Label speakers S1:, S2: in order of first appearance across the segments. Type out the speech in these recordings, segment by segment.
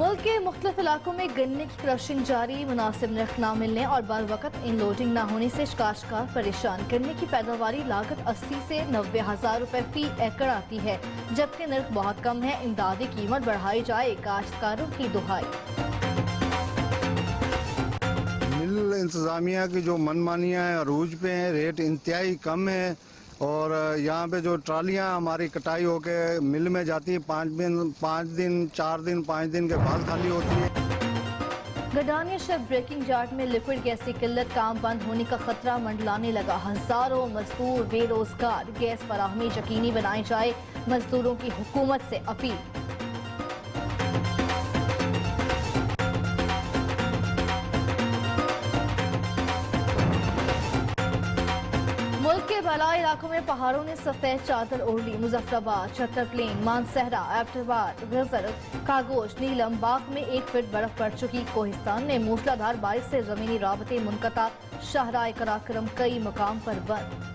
S1: मुल्क के मुख्तलिफ इलाकों में गन्ने की क्रशिंग जारी, मुनासिब नर्ख न मिलने और बर वक्त इन लोडिंग न होने से काश्तकार परेशान। गन्ने की पैदावारी लागत 80 से 90 हज़ार रुपए फी एकड़ आती है, जबकि नर्ख बहुत कम है। इमदादी कीमत बढ़ाई जाए, काश्तकारों की दुहाई।
S2: मिल इंतज़ामिया की जो मनमानियाँ हैं अरूज पे हैं, रेट इंतहाई कम है और यहाँ पे जो ट्रालियाँ हमारी कटाई होके मिल में जाती है 5 दिन 4 दिन 5 दिन के बाद खाली होती है।
S1: गडानिया शहर ब्रेकिंग यार्ड में लिक्विड गैस की किल्लत, काम बंद होने का खतरा मंडलाने लगा। हजारों मजदूर बेरोजगार, गैस फराहमी यकीनी बनाई जाए, मजदूरों की हुकूमत से अपील। मुल्क के बलाई इलाकों में पहाड़ों ने सफेद चादर ओढ़ ली। मुजफ्फराबाद, छत्तर प्लेन, मानसहरा, एबटाबाद, गजर, कागोश, नीलम बाग में 1 फीट बर्फ पड़ चुकी। कोहिस्तान में मूसलाधार बारिश से जमीनी राबते मुनक़ता, शाहराह कराक्रम कई मकाम पर बंद।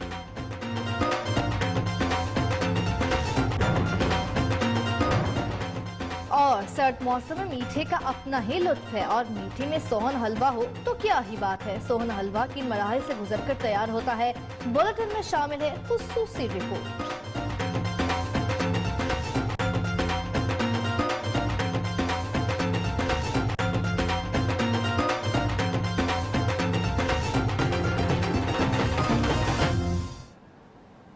S1: और सर्द मौसम में मीठे का अपना ही लुत्फ है, और मीठे में सोहन हलवा हो तो क्या ही बात है। सोहन हलवा किन मराहिल से गुजरकर तैयार होता है, बुलेटिन में शामिल है खुसूसी रिपोर्ट।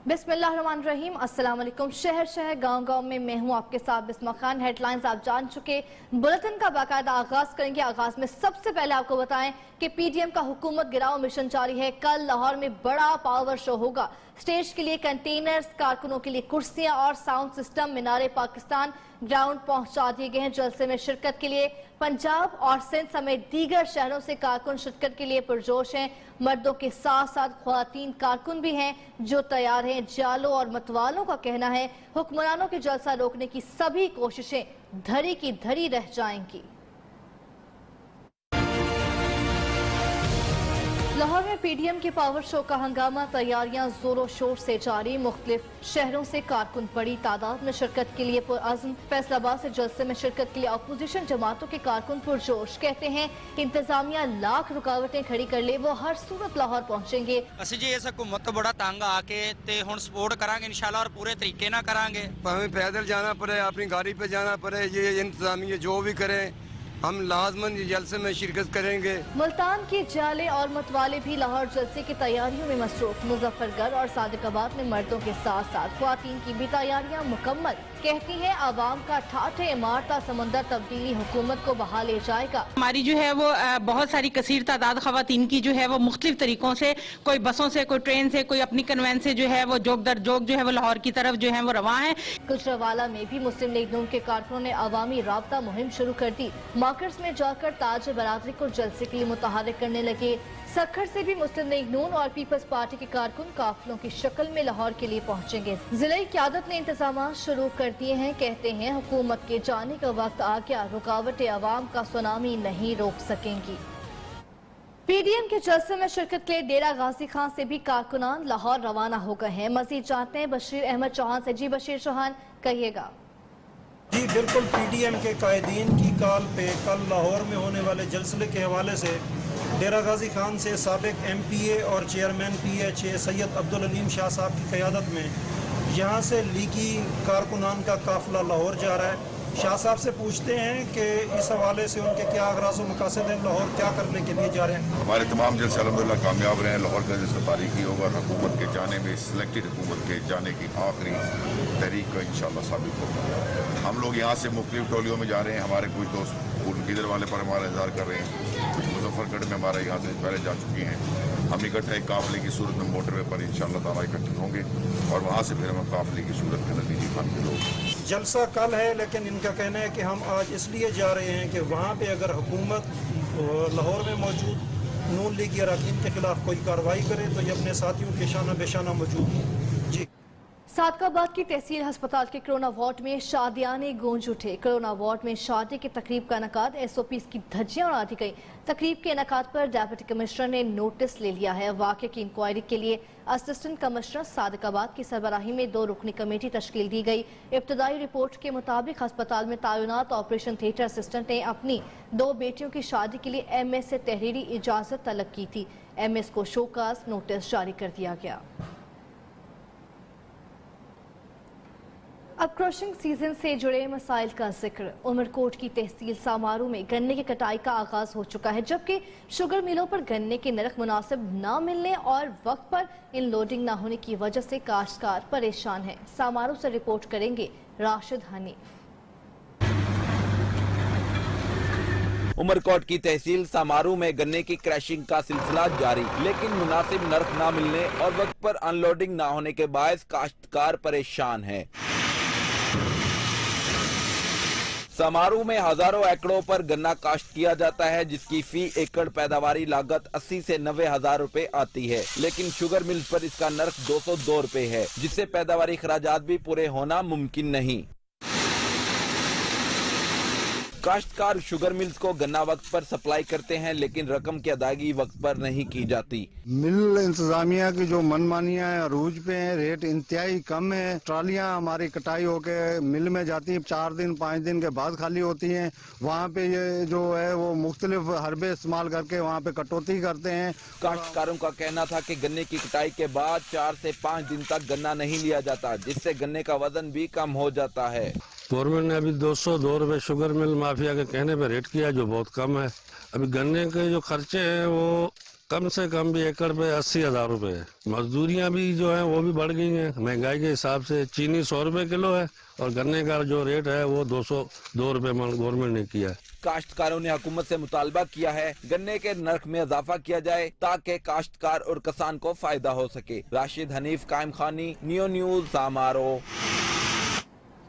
S1: बिस्मिल्लाहिर्रहमानिर्रहीम, अस्सलाम वालेकुम। शहर शहर गांव गांव में मैं हूं आपके साथ बिस्मा खान। हेडलाइंस आप जान चुके, बुलेटिन का बाकायदा आगाज करेंगे। आगाज में सबसे पहले आपको बताएं कि पीडीएम का हुकूमत गिराओ मिशन जारी है। कल लाहौर में बड़ा पावर शो होगा। स्टेज के लिए कंटेनर्स, कारकुनों के लिए कुर्सियां और साउंड सिस्टम मीनारे पाकिस्तान ग्राउंड पहुंचा दिए गए हैं। जलसे में शिरकत के लिए पंजाब और सिंध समेत दीगर शहरों से कारकुन शिरकत के लिए पुरजोश हैं। मर्दों के साथ साथ ख्वातीन कारकुन भी हैं जो तैयार हैं। जालों और मतवालों का कहना है हुक्मरानों के जलसा रोकने की सभी कोशिशें धरी की धरी रह जाएंगी। लाहौर में पीडीएम के पावर शो का हंगामा, तैयारियां जोरों शोर से जारी। मुख्तलिफ शहरों से कारकुन बड़ी तादाद में शिरकत के लिए पुरअज़्म। फैसलाबाद से जलसे में शिरकत के लिए अपोजिशन जमातों के कारकुन पुरजोश। कहते हैं इंतजामिया लाख रुकावटें खड़ी कर ले, वो हर सूरत लाहौर पहुंचेंगे।
S3: ਅਸੀਂ ਜੀ ਇਸ हुकूमत तो बड़ा तंग आके ते हुण सपोर्ट करांगे इंशाल्लाह और पूरे तरीके ना करांगे।
S4: हमें पैदल जाना पड़े, अपनी गाड़ी पे जाना पड़े, ये इंतजामिया जो भी करें हम लाजमन जलसे में शिरकत करेंगे।
S1: मुल्तान के जाले और मतवाले भी लाहौर जलसे की तैयारियों में मसरूफ। मुजफ्फरगढ़ और सादिकाबाद में मर्दों के साथ साथ ख्वातीन की भी तैयारियां मुकम्मल। कहती हैं आवाम का ठाठे मारता समंदर तब्दीली हुकूमत को बहा ले जाएगा।
S5: हमारी जो है वो बहुत सारी कसीर तादाद खवातीन की जो है वो मुख्तलिफ तरीकों से, कोई बसों से, कोई ट्रेन से, कोई अपनी कन्वेंस से जो है वो जोक दर जोक जो है वो लाहौर की तरफ जो है वो रवां है।
S1: गुजरावाला में भी मुस्लिम लीग नून के कारकुनों ने अवामी राब्ता मुहिम शुरू कर दी। मार्केट्स में जाकर ताज बरादरी को जलसे के लिए मुतहर्रिक करने लगे। सखर से भी मुस्लिम लीग नून और पीपल्स पार्टी के कारकुन काफिलों की शक्ल में लाहौर के लिए पहुंचेंगे। जिले क़यादत ने इंतजाम शुरू कर दिए हैं। कहते हैं हुकूमत के जाने का वक्त आ गया, रुकावटें अवाम का सुनामी नहीं रोक सकेंगी। पीडीएम के जलसे में शिरकत के लिए डेरा गाजी खान से भी कारकुनान लाहौर रवाना हो गए हैं। मजीद जानते हैं बशीर अहमद चौहान से। जी बशीर चौहान, कहिएगा।
S6: जी बिल्कुल, पीडीएम के कायदीन की कॉल पे कल लाहौर में होने वाले जलसे के हवाले से डेरा गाजी खान से साबिक एमपीए और चेयरमैन पीएचए सैयद अब्दुल अलीम शाह साहब की क़यादत में यहाँ से लीगी कारकुनान का काफिला लाहौर जा रहा है। शाह साहब से पूछते हैं कि इस हवाले से उनके क्या अगराज़ व मकासद हैं, लाहौर क्या करने के लिए जा रहे हैं।
S7: हमारे तमाम जलसे अल्हम्दुलिल्लाह कामयाब रहे हैं। लाहौर का जलसा तारीखी होगा। हुकूमत के जाने में, सिलेक्टेड हुकूमत के जाने की आखिरी तारीख का इंशाल्लाह साबित होगा। हम लोग यहाँ से मुख्तलिफ टोलियों में जा रहे हैं। हमारे कुछ दोस्त गिदर वाले पर हमारा इंतजार कर रहे हैं, कुछ मुजफ्फरगढ़ में हमारे यहाँ से पहले जा चुके हैं। हम इकट्ठे एक काफिले की सूरत में मोटरवे पर इंशाल्लाह ताला इकट्ठे होंगे और वहाँ से फिर हम काफिले की सूरत में नतीजे खान के लोग।
S6: जलसा कल है, लेकिन इनका कहना है कि हम आज इसलिए जा रहे हैं कि वहाँ पे अगर हुकूमत लाहौर में मौजूद नून लीग या अरकान के खिलाफ कोई कार्रवाई करे तो ये अपने साथियों के शाना बेशाना मौजूद हैं। जी
S1: सादकाबाद की तहसील अस्पताल के कोरोना वार्ड में शादियाने गूंज उठे। कोरोना वार्ड में शादी की तकरीब का इनकाद, SOPs की धज्जियां उड़ा दी गई। तकरीब के इनकाद पर डिप्टी कमिश्नर ने नोटिस ले लिया है। वाक़े की इंक्वायरी के लिए असिस्टेंट कमिश्नर सादकाबाद की सरबराही में 2 रुकनी कमेटी तश्कील दी गई। इब्तदाई रिपोर्ट के मुताबिक अस्पताल में तैनात ऑपरेशन थिएटर असिस्टेंट ने अपनी 2 बेटियों की शादी के लिए MS से तहरीरी इजाजत तलब की थी। MS को शोकाज नोटिस जारी कर दिया गया। अब क्रशिंग सीजन से जुड़े मसाइल का जिक्र। उमरकोट की तहसील सामारू में गन्ने की कटाई का आगाज हो चुका है, जबकि शुगर मिलों पर गन्ने के नरख मुनासिब न मिलने और वक्त पर इन लोडिंग न होने की वजह से काश्तकार परेशान है। सामारू से रिपोर्ट करेंगे राशिद हनीफ।
S8: उमरकोट की तहसील सामारू में गन्ने की क्रैशिंग का सिलसिला जारी, लेकिन मुनासिब नर्ख न मिलने और वक्त पर अनलोडिंग न होने के बायस काश्तकार परेशान है। समारू में हजारों एकड़ों पर गन्ना काश्त किया जाता है, जिसकी फी एकड़ पैदावारी लागत 80 से 90 हजार रुपए आती है, लेकिन शुगर मिल्स पर इसका नर्ख 202 रुपए है, जिससे पैदावारी खराजात भी पूरे होना मुमकिन नहीं। काश्तकार शुगर मिल्स को गन्ना वक्त पर सप्लाई करते हैं, लेकिन रकम की अदायगी वक्त पर नहीं की जाती।
S2: मिल इंतजामिया की जो मनमानियां हैं, अरूज पे हैं, रेट इंतहाई कम है। ट्रालियां हमारी कटाई होके मिल में जाती हैं, 4 दिन 5 दिन के बाद खाली होती हैं। वहाँ पे ये जो है वो मुख्तलिफ हरबे इस्तेमाल करके वहाँ पे कटौती करते हैं।
S8: काश्तकारों का कहना था कि गन्ने की कटाई के बाद 4 से 5 दिन तक गन्ना नहीं लिया जाता, जिससे गन्ने का वजन भी कम हो जाता है।
S9: गवर्नमेंट ने अभी 202 रुपए शुगर मिल माफिया के कहने पे रेट किया, जो बहुत कम है। अभी गन्ने के जो खर्चे हैं वो कम से कम भी एकड़ पे 80 हजार रुपए है। मजदूरियां भी जो है वो भी बढ़ गई हैं महंगाई के हिसाब से। चीनी 100 रुपए किलो है और गन्ने का जो रेट है वो 202 रुपए गवर्नमेंट ने किया है।
S8: काश्तकारों ने हुकूमत से मुतालबा किया है गन्ने के नर्ख में इजाफा किया जाए, ताकि काश्तकार और किसान को फायदा हो सके। राशिद हनीफ, कायम खानी, नियो न्यूज, सामारो।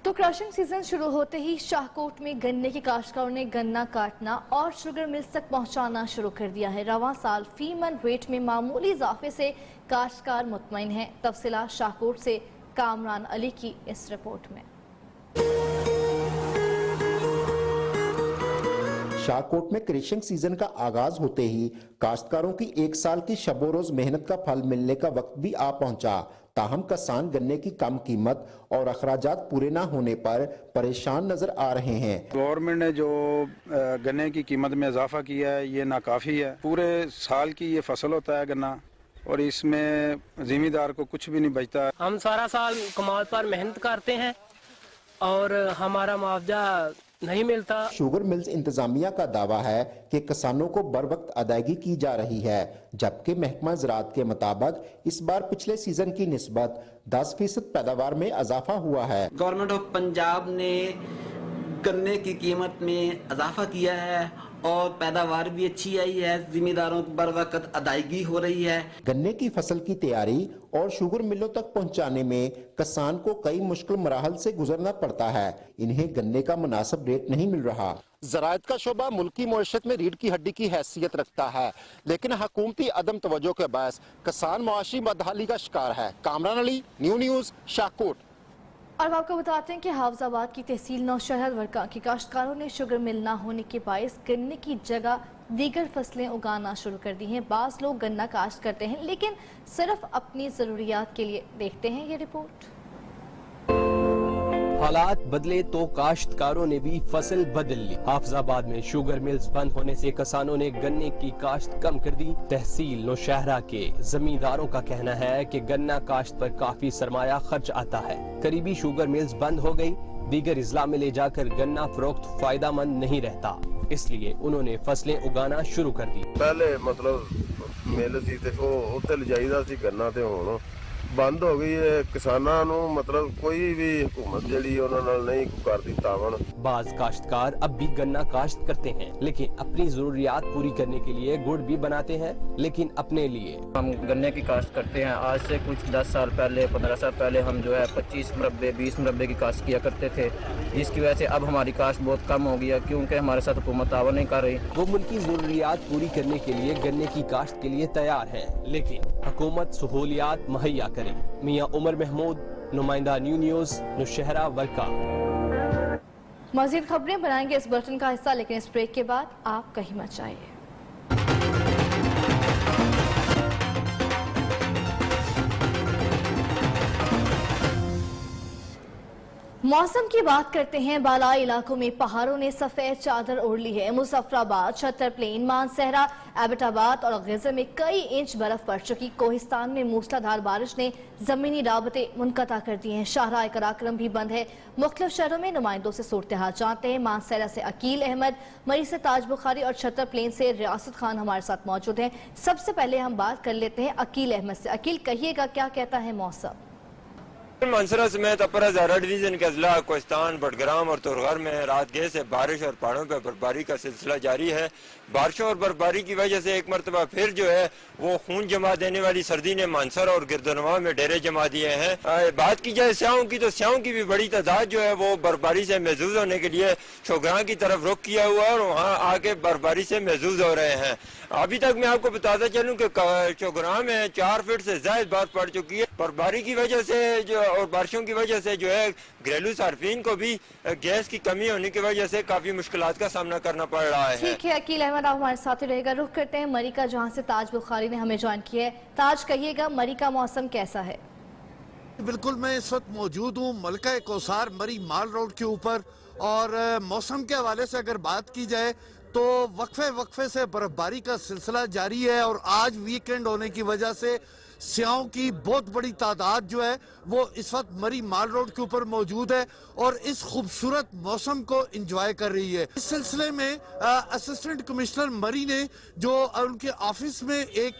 S1: तो क्रशिंग सीजन शुरू होते ही शाहकोट में गन्ने के काश्तकारों ने गन्ना काटना और शुगर मिल्स तक पहुंचाना शुरू कर दिया है। रवां साल फी मन रेट में मामूली इजाफे से काश्तकार मुतमईन हैं। तफसीलात शाहकोट से कामरान अली की इस रिपोर्ट में।
S10: शाहकोट में क्रशिंग सीजन का आगाज होते ही काश्तकारों की 1 साल की शबो रोज मेहनत का फल मिलने का वक्त भी आ पहुंचा। ताहम किसान गन्ने की कम कीमत और अखराजात पूरे ना होने पर परेशान नजर आ रहे हैं।
S11: गवर्नमेंट ने जो गन्ने की कीमत में इजाफा किया है ये नाकाफी है। पूरे साल की ये फसल होता है गन्ना, और इसमें जिम्मेदार को कुछ भी नहीं बचता।
S12: हम सारा साल कमाल पर मेहनत करते हैं और हमारा मुआवजा नहीं मिलता।
S10: शुगर मिल्स इंतजामिया का दावा है कि किसानों को बर वक्त अदायगी की जा रही है, जबकि महकमा ज़राअत के मुताबिक इस बार पिछले सीजन की निस्बत 10% पैदावार में इजाफा हुआ है।
S13: गवर्नमेंट ऑफ पंजाब ने गन्ने की कीमत में इजाफा किया है और पैदावार भी अच्छी आई है, जिम्मेदारों को बर वक्त अदायगी हो रही है।
S10: गन्ने की फसल की तैयारी और शुगर मिलों तक पहुंचाने में किसान को कई मुश्किल मराहल से गुजरना पड़ता है। इन्हें गन्ने का मुनासिब रेट नहीं मिल रहा। ज़राअत का शोबा मुल्की मईशत में रीढ़ की हड्डी की हैसियत रखता है, लेकिन हुकूमती अदम तवज्जो के बायस किसान मुआशी बदहाली का शिकार है। Kamran Ali, new news, Shahkot.
S1: और आपको बताते हैं कि हाफजाबाद की तहसील नौशहर वर्का के काश्तकारों ने शुगर मिल ना होने के बायस गन्ने की जगह दीगर फसलें उगाना शुरू कर दी हैं। बाज़ लोग गन्ना काश्त करते हैं, लेकिन सिर्फ अपनी ज़रूरियात के लिए। देखते हैं ये रिपोर्ट।
S14: हालात बदले तो काश्तकारों ने भी फसल बदल ली। हाफजाबाद में शुगर मिल्स बंद होने से किसानों ने गन्ने की काश्त कम कर दी। तहसील नौशहरा के जमींदारों का कहना है कि गन्ना काश्त पर काफी सरमाया खर्च आता है। करीबी शुगर मिल्स बंद हो गई, दीगर इजला में ले जाकर गन्ना फरोख्त फायदा मंद नहीं रहता, इसलिए उन्होंने फसलें उगाना शुरू कर दी।
S15: पहले मतलब मिल सी ते उत्ते ले जाईदा सी गन्ना, ते हुण बंद हो गई है। किसानां नूं मतलब कोई भी हुकूमत जिहड़ी उन्हां नाल नहीं करदी तावन।
S14: बाज काश्तकार अब भी गन्ना काश्त करते हैं, लेकिन अपनी जरूरियात पूरी करने के लिए गुड़ भी बनाते हैं, लेकिन अपने लिए।
S16: हम गन्ने की काश्त करते हैं। आज से कुछ 10 साल पहले 15 साल पहले हम जो है 25 मुरब्बे 20 मुरब्बे की काश्त किया करते थे, जिसकी वजह से अब हमारी काश्त बहुत कम हो गई है, क्योंकि हमारे साथ हुकूमत तावन नहीं कर रही।
S14: वो मुल्की जरूरियात पूरी करने के लिए गन्ने की काश्त के लिए तैयार है, लेकिन हुकूमत सहूलियात मुहैया करे। मियां उमर महमूद, नुमाइंदा न्यू न्यूज नौशहरा वर्का।
S1: मजीद खबरें बनाएंगे इस बुलेटिन का हिस्सा, लेकिन इस ब्रेक के बाद आप कहीं मत जाइए। मौसम की बात करते हैं। बालाई इलाकों में पहाड़ों ने सफेद चादर ओढ़ ली है। मुजफ्फराबाद, छतर प्लेन, मानसहरा, एबटाबाद और ग़ज़ल में कई इंच बर्फ पड़ चुकी। कोहिस्तान में मूसलाधार बारिश ने जमीनी राबते मुनक़ता कर दिए हैं। शाहराह कराक्रम भी बंद है। मुख्तलिफ शहरों में नुमाइंदों से सूरत हाल जानते हैं। मानसहरा से अकील अहमद, मरी से ताज बुखारी और छतर प्लेन से रियासत खान हमारे साथ मौजूद हैं। सबसे पहले हम बात कर लेते हैं अकील अहमद से। अकील, कहिएगा क्या कहता है मौसम?
S17: मानसरा समेत अपर हज़ारा डिवीजन के अजला कोहिस्तान, बडग्राम और तुरगर में रात गए से बारिश और पहाड़ों पर बर्फबारी का सिलसिला जारी है। बारिशों और बर्फबारी की वजह से एक मरतबा फिर जो है वो खून जमा देने वाली सर्दी ने मानसरा और गिरदनवा में डेरे जमा दिए हैं। बात की जाए स्याहों की, तो स्याहों की भी बड़ी तादाद जो है वो बर्फबारी से महजूज होने के लिए शोगरां की तरफ रुख किया हुआ है और वहाँ आके बर्फबारी से महजूज हो रहे हैं। अभी तक मैं आपको बताता चलूँ कि शोगरां में 4 फीट से ज्यादा बर्फ पड़ चुकी है। बर्फबारी की वजह से जो और बारिशों की वजह से जो है घरेलू सार्फिन को भी गैस की कमी होने की वजह से काफी मुश्किलात का सामना करना पड़ रहा है।
S1: ठीक है अकील अहमद, आप हमारे साथ ही रहेगा। रुख करते हैं मरी का, जहाँ से ताज बुखारी ने हमें ज्वाइन किया है। ताज, कहिएगा मरी का मौसम कैसा है?
S18: बिल्कुल, मैं इस वक्त मौजूद हूँ मलका कौसार मरी माल रोड के ऊपर, और मौसम के हवाले से अगर बात की जाए तो वक्फे से बर्फबारी का सिलसिला जारी है और आज वीकेंड होने की वजह से स्याहों की बहुत बड़ी तादाद जो है वो इस वक्त मरी माल रोड के ऊपर मौजूद है और इस खूबसूरत मौसम को एंजॉय कर रही है। इस सिलसिले में असिस्टेंट कमिश्नर मरी ने जो उनके ऑफिस में एक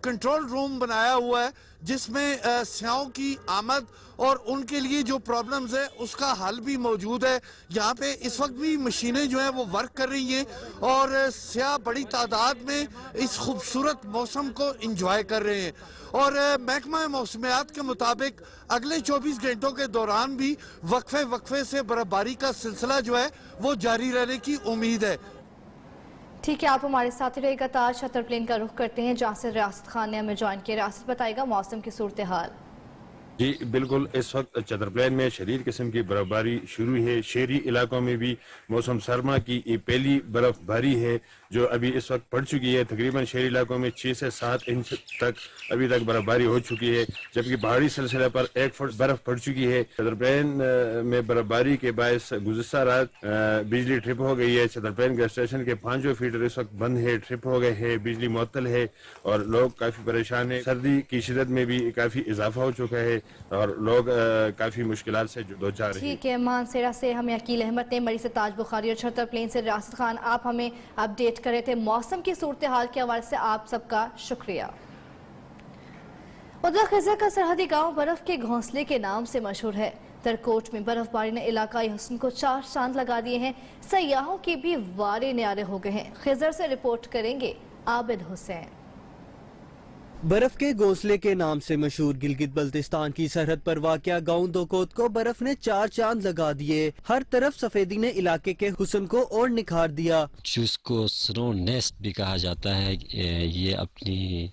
S18: कंट्रोल रूम बनाया हुआ है जिसमें स्याहों की आमद और उनके लिए जो प्रॉब्लम्स है उसका हल भी मौजूद है। यहाँ पे इस वक्त भी मशीनें जो हैं वो वर्क कर रही हैं और स्याह बड़ी तादाद में इस खूबसूरत मौसम को एंजॉय कर रहे हैं। और महकमा मौसमियात के मुताबिक अगले 24 घंटों के दौरान भी वक्फे से बर्फबारी का सिलसिला जो है वो जारी रहने की उम्मीद है।
S1: ठीक है, आप हमारे साथ ही रहेगा। ताज, छतर प्लेन का रुख करते हैं जहाँ से रियासत खान ने हमें ज्वाइन किया। रियासत, बताएगा मौसम की सूरत हाल?
S19: जी बिल्कुल, इस वक्त छतर प्लेन में शदीद किस्म की बर्फबारी शुरू है। शहरी इलाकों में भी मौसम सरमा की ये पहली बर्फबारी है जो अभी इस वक्त पड़ चुकी है। तकरीबन शहरी इलाकों में 6 से 7 इंच तक अभी तक बर्फबारी हो चुकी है, जबकि पहाड़ी सिलसिले पर 1 फुट बर्फ पड़ चुकी है। छतर प्लेन में बर्फबारी के बायस गुज़िश्ता रात बिजली ट्रिप हो गई है। छतर प्लेन गैस स्टेशन के 5 फीडर इस वक्त बंद है, ट्रिप हो गए हैं, बिजली मुअत्तल है और लोग काफ़ी परेशान है। सर्दी की शिदत में भी काफ़ी इजाफा हो चुका है और लोग काफ़ी मुश्किलात से दो चार।
S1: ठीक है, मानसेरा से हमें अकील अहमद ने, मरी से ताज बुखारी और छतर प्लेन से रियासत खान, आप हमें अपडेट कर रहे थे मौसम की सूरत हाल के हवाले से। आप सबका शुक्रिया। उधर खिज़र का सरहदी गांव बर्फ के घोंसले के नाम से मशहूर है। दरकोट में बर्फबारी ने इलाकाई हुस्न को 4 चांद लगा दिए हैं। सयाहों के भी वारे न्यारे हो गए हैं। खिज़र से रिपोर्ट करेंगे आबिद हुसैन।
S20: बर्फ के घोंसले के नाम से मशहूर गिलगित बल्तिस्तान की सरहद पर वाक़या गांव दोकोत को बर्फ ने 4 चांद लगा दिए। हर तरफ सफेदी ने इलाके के हुस्न को और निखार दिया।
S21: जिसको स्नो नेस्ट भी कहा जाता है, ये अपनी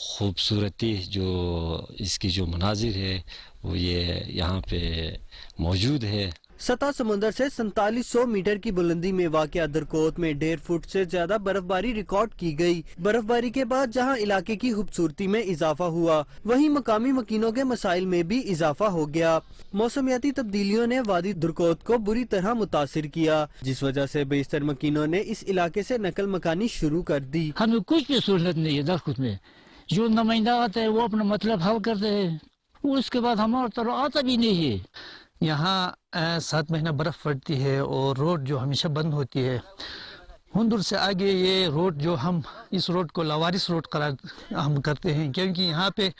S21: खूबसूरती जो इसकी जो मनाजिर है वो ये यहाँ पे मौजूद है।
S20: सतह समुंदर से 4700 मीटर की बुलंदी में वाक़या दरकोत में 1.5 फुट से ज्यादा बर्फबारी रिकॉर्ड की गई। बर्फबारी के बाद जहां इलाके की खूबसूरती में इजाफा हुआ, वहीं मकामी मकीनों के मसाइल में भी इजाफा हो गया। मौसमियाती तब्दीलियों ने वादी दरकोत को बुरी तरह मुतासिर किया, जिस वजह से बेशतर मकीनों ने इस इलाके से नकल मकानी शुरू कर दी।
S22: हमें कुछ भी सहूलत नहीं है दरकोत में। जो नुमाइंदा आता है वो अपना मतलब हल करते हैं, उसके बाद हमारा तरफ आता भी नहीं है। यहाँ 7 महीना बर्फ पड़ती है और रोड जो हमेशा बंद होती है। हुंदुर से आगे ये रोड जो हम इस रोड को लावारिस रोड करार हम करते हैं, क्योंकि यहाँ पे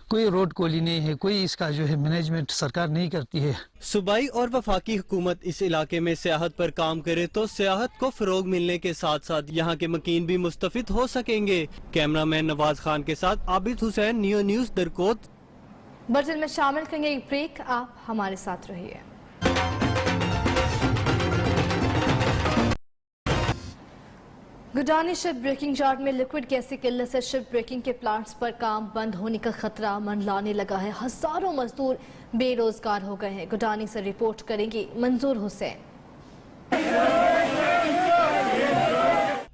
S22: कोई रोड कोली नहीं है, कोई इसका जो है मैनेजमेंट सरकार नहीं करती है।
S20: सूबाई और वफाकी हुकूमत इस इलाके में सियाहत पर काम करे तो सियाहत को फरोग मिलने के साथ साथ यहाँ के मकीन भी मुस्तफिद हो सकेंगे। कैमरामैन नवाज खान के साथ Abid Hussain, Neo News, Darkot.
S1: Bulletin में शामिल करेंगे एक ब्रेक, आप हमारे साथ रहिए। गुडानी शिप ब्रेकिंग यार्ड में लिक्विड गैस की किल्लत से शिप ब्रेकिंग के प्लांट्स पर काम बंद होने का खतरा मंडलाने लगा है। हजारों मजदूर बेरोजगार हो गए हैं। गुडानी से रिपोर्ट करेंगी मंजूर हुसैन।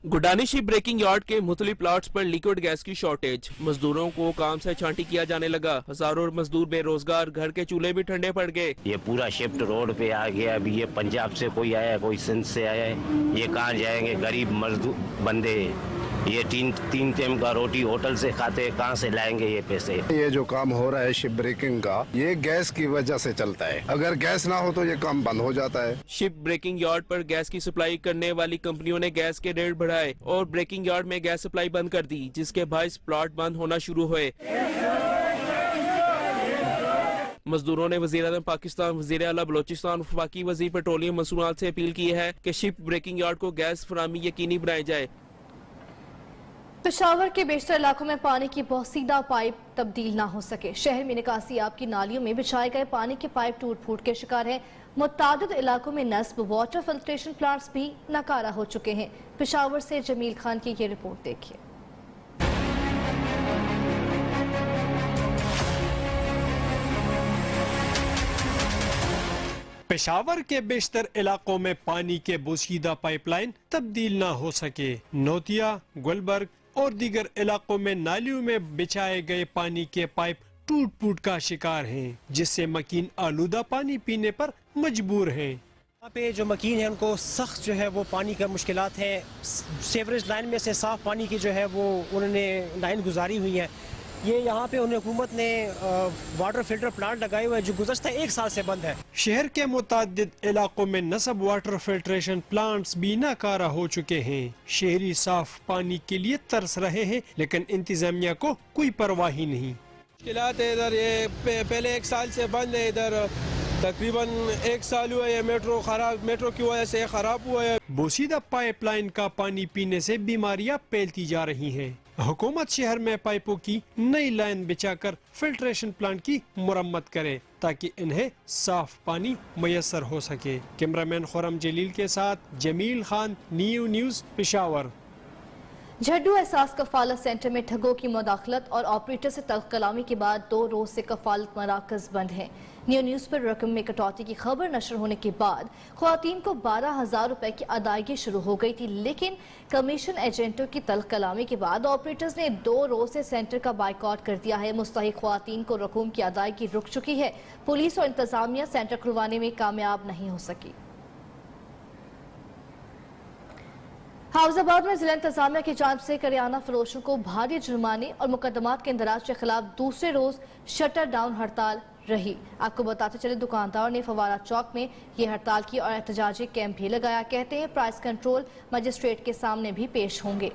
S3: गुडानी शिप ब्रेकिंग यार्ड के मुख्तलिफ प्लाट्स पर लिक्विड गैस की शॉर्टेज, मजदूरों को काम से छांटी किया जाने लगा। हजारों मजदूर बेरोजगार, घर के चूल्हे भी ठंडे पड़ गए।
S4: ये पूरा शिफ्ट रोड पे आ गया। अभी ये पंजाब से कोई आया है, कोई सिंध से आया है, ये कहाँ जाएंगे? गरीब मजदूर बंदे, ये तीन टाइम का रोटी होटल से खाते हैं, कहाँ से लाएंगे ये पैसे?
S23: ये जो काम हो रहा है शिप ब्रेकिंग का, ये गैस की वजह से चलता है। अगर गैस ना हो तो ये काम बंद हो जाता है।
S3: शिप ब्रेकिंग यार्ड पर गैस की सप्लाई करने वाली कंपनियों ने गैस के रेट बढ़ाए और ब्रेकिंग यार्ड में गैस सप्लाई बंद कर दी, जिसके बायस प्लाट बंद होना शुरू हुए। मजदूरों ने वज़ीर-ए-आज़म पाकिस्तान, वज़ीर-ए-आला बलोचिस्तान, वफाकी वज़ीर पेट्रोलियम मसूआत से अपील की है कि शिप ब्रेकिंग यार्ड को गैस फराहमी यकीनी बनाई जाए।
S1: पेशावर के बेशतर इलाकों में पानी की बोसीदा पाइप तब्दील ना हो सके। शहर में निकासी आपकी नालियों में बिछाए गए पानी के पाइप टूट फूट के शिकार हैं। मुतादिद इलाकों में नस्ब वाटर फिल्ट्रेशन प्लांट्स भी नाकारा हो चुके हैं। पेशावर से जमील खान की ये रिपोर्ट देखिए।
S24: पेशावर के बेशतर इलाकों में पानी के बोसीदा पाइपलाइन तब्दील ना हो सके। नोतिया, गुलबर्ग और दीगर इलाकों में नालियों में बिछाए गए पानी के पाइप टूट फूट का शिकार हैं, जिससे मकीन आलूदा पानी पीने पर मजबूर हैं।
S25: यहाँ पे जो मकीन है उनको सख्त जो है वो पानी का मुश्किलात है। सीवरेज लाइन में से साफ पानी की जो है वो उन्होंने लाइन गुजारी हुई है। ये यहाँ पे उन्हें हुकूमत ने वाटर फिल्टर प्लांट लगाए हुए जो गुज़श्ता 1 साल से बंद है।
S24: शहर के मुतादिद इलाकों में नस्ब वाटर फिल्ट्रेशन प्लांट्स भी नाकारा हो चुके हैं। शहरी साफ पानी के लिए तरस रहे हैं, लेकिन इंतजामिया को कोई परवाह ही नहीं।
S25: मुश्किलात है इधर, ये पहले 1 साल से बंद है। इधर तकरीबन 1 साल हुआ है। मेट्रो की वजह से खराब हुआ है।
S24: बोसीदा पाइपलाइन का पानी पीने से बीमारियां फैलती जा रही हैं। हुकूमत शहर में पाइपों की नई लाइन बिछाकर फिल्ट्रेशन प्लांट की मुरम्मत करे ताकि इन्हें साफ पानी मैसर हो सके। कैमरामैन खुरम जलील के साथ जमील खान, न्यूज़, पेशावर।
S1: झड्डू एहसास कफालत सेंटर में ठगों की मुदाखलत और ऑपरेटर से तल्ख कलामी के बाद 2 रोज से कफालत मराकज बंद हैं। न्यूज़ पर रकम में कटौती की खबर नशर होने के बाद ख्वातीन को 12,000 रुपए की अदायगी शुरू हो गई थी, लेकिन कमीशन एजेंटों की तल्ख कलामी के बाद ऑपरेटर्स ने 2 रोज से सेंटर का बाइकआउट कर दिया है। मुस्तहिक ख्वातीन को रकूम की अदायगी रुक चुकी है। पुलिस और इंतजामिया सेंटर खुलवाने में कामयाब नहीं हो सकी। हाफिजाबाद में जिला इंतजामिया की जांच से करियाना फरोशों को भारी जुर्माने और मुकदमात के इंदराज के खिलाफ दूसरे रोज शटर डाउन हड़ताल रही। आपको बताते चले दुकानदारों ने फवारा चौक में ये हड़ताल की और एहतजाजी कैंप भी लगाया। कहते हैं प्राइस कंट्रोल मजिस्ट्रेट के सामने भी पेश होंगे।